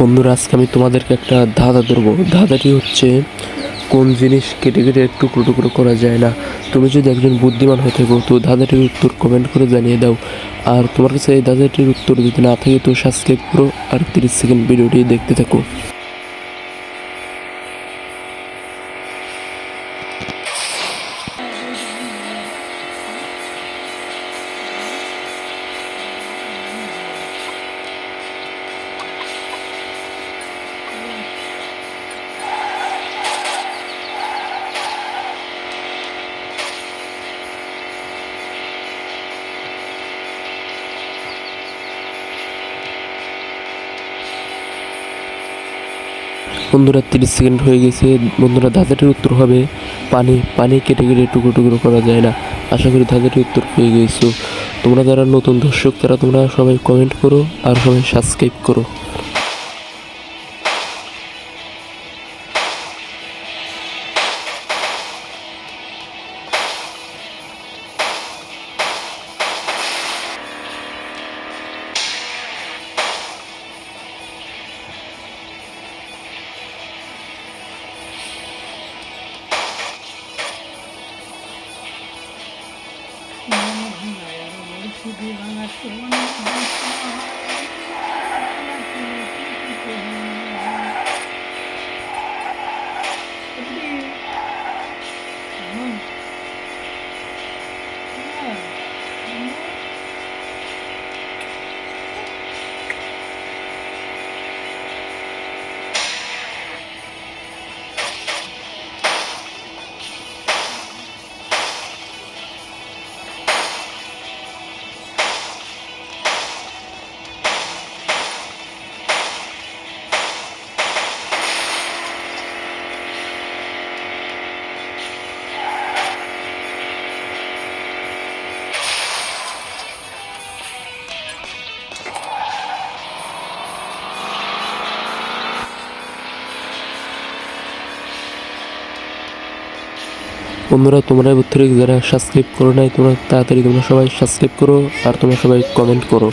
বন্ধুরা, আজকে আমি তোমাদেরকে একটা ধাঁধা ধরবো। ধাঁধাটি হচ্ছে, কোন জিনিস কেটে কেটে টুকরো টুকরো করা যায় না। তুমি যদি একজন বুদ্ধিমান হয়ে থাকো তো ধাঁধাটির উত্তর কমেন্ট করে জানিয়ে দাও। আর তোমার কাছে এই ধাঁধাটির উত্তর যদি না থাকে তো সাবস্ক্রাইব করো আর 30 সেকেন্ড ভিডিওটি দেখতে থাকো। বন্ধুরা, 30 সেকেন্ড হয়ে গেছে। বন্ধুরা, ধাঁধাটির উত্তর হবে পানি। পানি কেটে কেটে টুকরো টুকরো করা যায় না। আশা করি ধাঁধাটির উত্তর পেয়ে গেছো। তোমরা যারা নতুন দর্শক তারা তোমরা সবাই কমেন্ট করো আর সবাই সাবস্ক্রাইব করো। বন্ধুরা, তোমরা যারা সাবস্ক্রাইব করো নাই তোমরা তাড়াতাড়ি তোমরা সবাই সাবস্ক্রাইব করো আর তোমরা সবাই কমেন্ট করো।